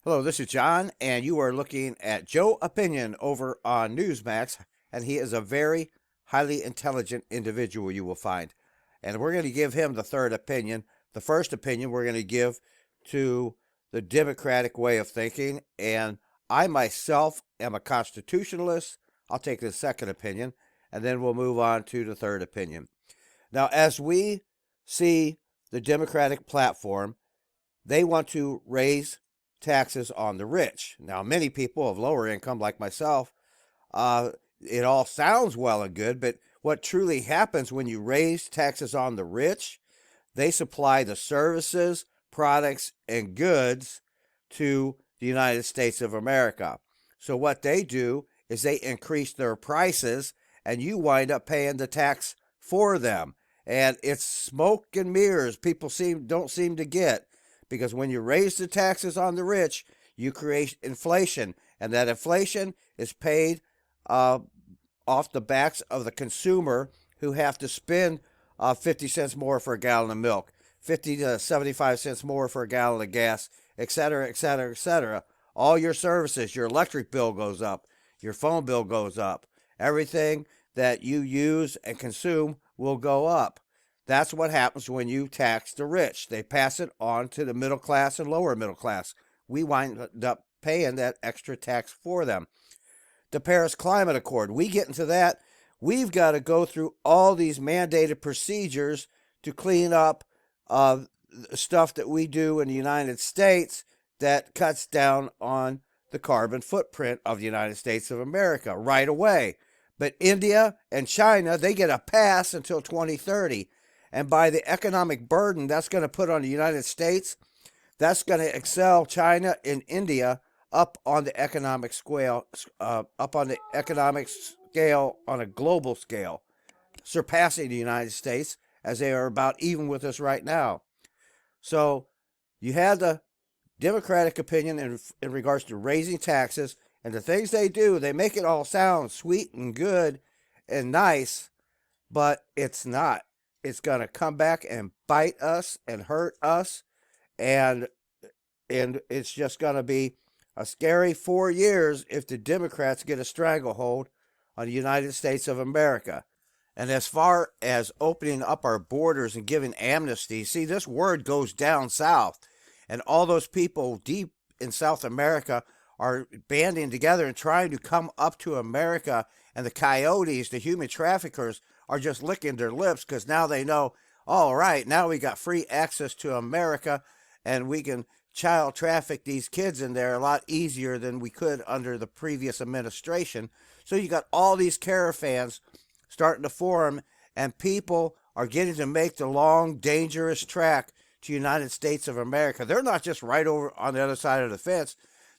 Hello, this is John, and you are looking at Joe Opinion over on Newsmax, and he is a very highly intelligent individual you will find. And we're going to give him the third opinion. The first opinion we're going to give to the Democratic way of thinking, and I myself am a constitutionalist. I'll take the second opinion, and then we'll move on to the third opinion. Now, as we see the Democratic platform, they want to raise taxes on the rich. Now, many people of lower income, like myself, it all sounds well and good, but what truly happens when you raise taxes on the rich, they supply the services, products, and goods to the United States of America. So what they do is they increase their prices, and you wind up paying the tax for them. And it's smoke and mirrors people don't seem to get. Because when you raise the taxes on the rich, you create inflation. And that inflation is paid off the backs of the consumer, who have to spend 50 cents more for a gallon of milk, 50 to 75 cents more for a gallon of gas, et cetera, et cetera, et cetera. All your services, your electric bill goes up, your phone bill goes up. Everything that you use and consume will go up. That's what happens when you tax the rich. They pass it on to the middle class and lower middle class. We wind up paying that extra tax for them. The Paris Climate Accord, we get into that. We've got to go through all these mandated procedures to clean up stuff that we do in the United States that cuts down on the carbon footprint of the United States of America right away. But India and China, they get a pass until 2030. And by the economic burden that's going to put on the United States, that's going to excel China and India up on the economic scale, on a global scale, surpassing the United States, as they are about even with us right now. So you have the Democratic opinion in regards to raising taxes, and the things they do, they make it all sound sweet and good and nice, but it's not. It's going to come back and bite us and hurt us, and it's just going to be a scary 4 years if the Democrats get a stranglehold on the United States of America. And as far as opening up our borders and giving amnesty, see, this word goes down south, and all those people deep in South America are banding together and trying to come up to America, and the coyotes, the human traffickers, are just licking their lips because now they know, all right, now we got free access to America, and we can child traffic these kids in there a lot easier than we could under the previous administration. So you got all these caravans starting to form, and people are getting to make the long, dangerous trek to United States of America. They're not just right over on the other side of the fence.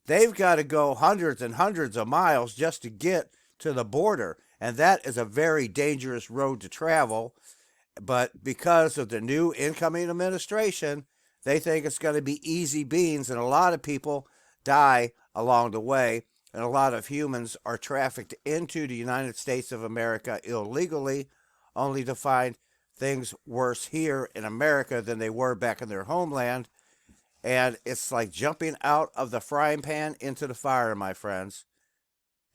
They've got to go hundreds and hundreds of miles just to get to the border. And that is a very dangerous road to travel. But because of the new incoming administration, they think it's going to be easy beans. And a lot of people die along the way. And a lot of humans are trafficked into the United States of America illegally, only to find things worse here in America than they were back in their homeland. And it's like jumping out of the frying pan into the fire, my friends.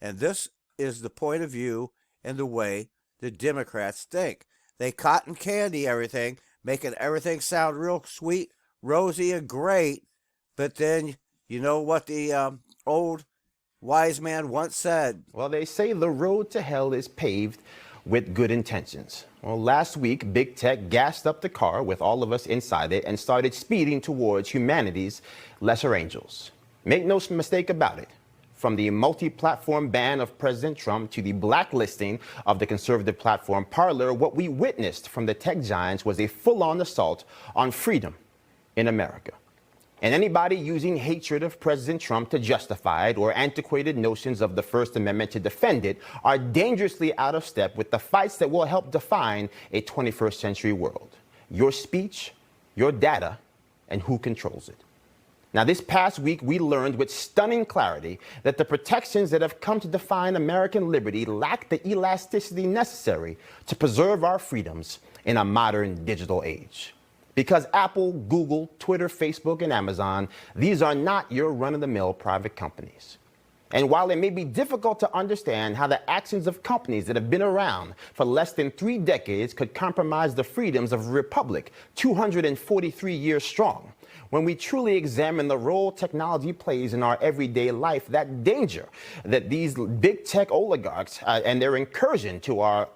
And this is the point of view and the way the Democrats think. They cotton candy everything, making everything sound real sweet, rosy, and great. But then, you know what the old wise man once said? Well, they say the road to hell is paved with good intentions. Well, last week, big tech gassed up the car with all of us inside it and started speeding towards humanity's lesser angels. Make no mistake about it. From the multi-platform ban of President Trump to the blacklisting of the conservative platform Parler, what we witnessed from the tech giants was a full-on assault on freedom in America. And anybody using hatred of President Trump to justify it, or antiquated notions of the First Amendment to defend it, are dangerously out of step with the fights that will help define a 21st century world. Your speech, your data, and who controls it. Now, this past week, we learned with stunning clarity that the protections that have come to define American liberty lack the elasticity necessary to preserve our freedoms in a modern digital age. Because Apple, Google, Twitter, Facebook, and Amazon, these are not your run-of-the-mill private companies. And while it may be difficult to understand how the actions of companies that have been around for less than 3 decades could compromise the freedoms of a republic 243 years strong, when we truly examine the role technology plays in our everyday life, that danger that these big tech oligarchs and their incursion to our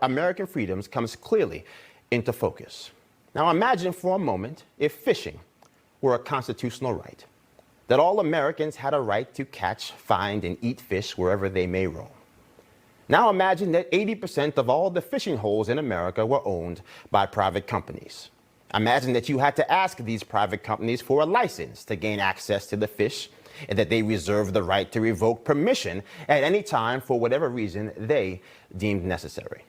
American freedoms comes clearly into focus. Now imagine for a moment if fishing were a constitutional right, that all Americans had a right to catch, find, and eat fish wherever they may roam. Now imagine that 80% of all the fishing holes in America were owned by private companies. Imagine that you had to ask these private companies for a license to gain access to the fish, and that they reserved the right to revoke permission at any time for whatever reason they deemed necessary.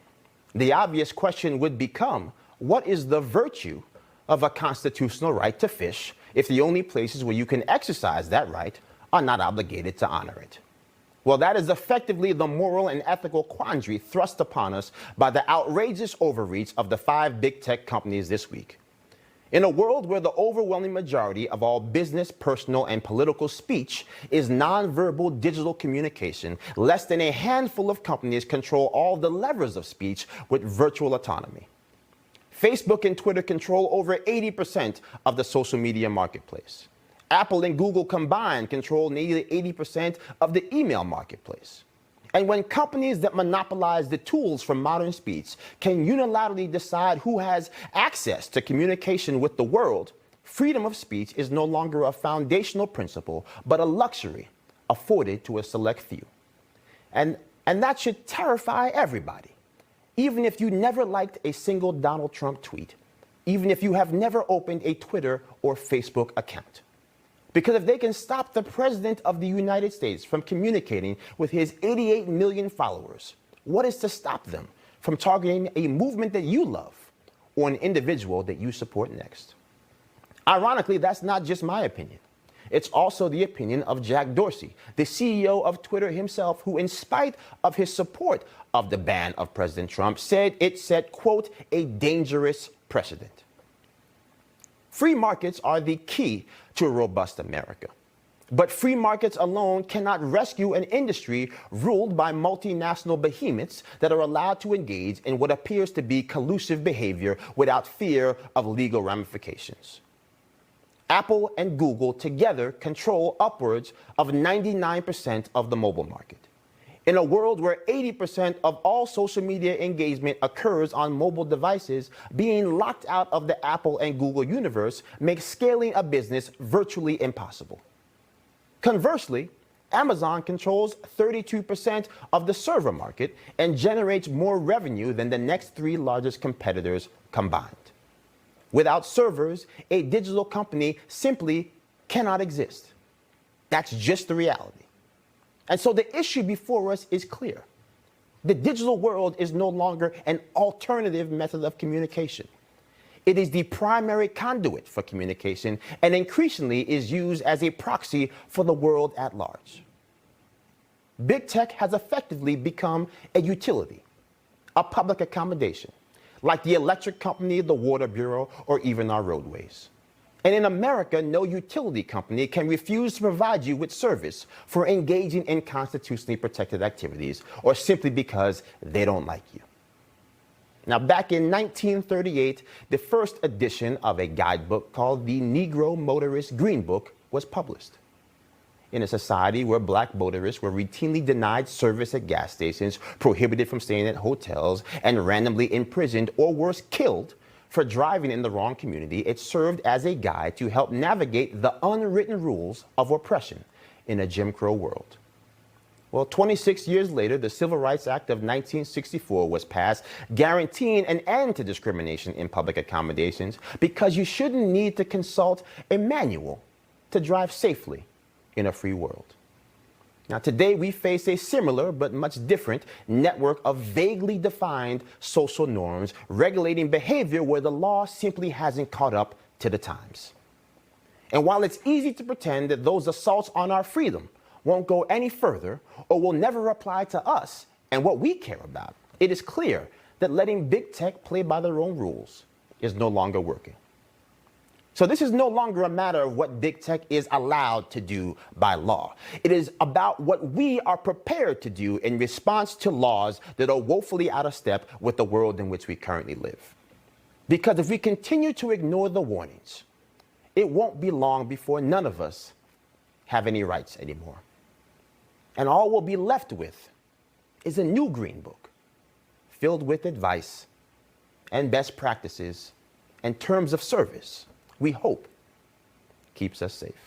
The obvious question would become, what is the virtue of a constitutional right to fish if the only places where you can exercise that right are not obligated to honor it? Well, that is effectively the moral and ethical quandary thrust upon us by the outrageous overreach of the 5 big tech companies this week. In a world where the overwhelming majority of all business, personal, and political speech is nonverbal digital communication, less than a handful of companies control all the levers of speech with virtual autonomy. Facebook and Twitter control over 80% of the social media marketplace. Apple and Google combined control nearly 80% of the email marketplace. And when companies that monopolize the tools for modern speech can unilaterally decide who has access to communication with the world, freedom of speech is no longer a foundational principle, but a luxury afforded to a select few. And that should terrify everybody. Even if you never liked a single Donald Trump tweet, even if you have never opened a Twitter or Facebook account. Because if they can stop the President of the United States from communicating with his 88 million followers, what is to stop them from targeting a movement that you love or an individual that you support next? Ironically, that's not just my opinion. It's also the opinion of Jack Dorsey, the CEO of Twitter himself, who, in spite of his support of the ban of President Trump, said it set, quote, a dangerous precedent. Free markets are the key to a robust America. But free markets alone cannot rescue an industry ruled by multinational behemoths that are allowed to engage in what appears to be collusive behavior without fear of legal ramifications. Apple and Google together control upwards of 99% of the mobile market. In a world where 80% of all social media engagement occurs on mobile devices, being locked out of the Apple and Google universe makes scaling a business virtually impossible. Conversely, Amazon controls 32% of the server market and generates more revenue than the next 3 largest competitors combined. Without servers, a digital company simply cannot exist. That's just the reality. And so the issue before us is clear. The digital world is no longer an alternative method of communication. It is the primary conduit for communication and increasingly is used as a proxy for the world at large. Big tech has effectively become a utility, a public accommodation, like the electric company, the water bureau, or even our roadways. And in America, no utility company can refuse to provide you with service for engaging in constitutionally protected activities or simply because they don't like you. Now, back in 1938, the first edition of a guidebook called the Negro Motorist Green Book was published. In a society where black motorists were routinely denied service at gas stations, prohibited from staying at hotels, and randomly imprisoned or worse, killed for driving in the wrong community, it served as a guide to help navigate the unwritten rules of oppression in a Jim Crow world. Well, 26 years later, the Civil Rights Act of 1964 was passed, guaranteeing an end to discrimination in public accommodations because you shouldn't need to consult a manual to drive safely in a free world. Now, today we face a similar but much different network of vaguely defined social norms regulating behavior where the law simply hasn't caught up to the times. And while it's easy to pretend that those assaults on our freedom won't go any further or will never apply to us and what we care about, it is clear that letting big tech play by their own rules is no longer working. So this is no longer a matter of what big tech is allowed to do by law. It is about what we are prepared to do in response to laws that are woefully out of step with the world in which we currently live. Because if we continue to ignore the warnings, it won't be long before none of us have any rights anymore. And all we'll be left with is a new green book filled with advice and best practices and terms of service we hope keeps us safe.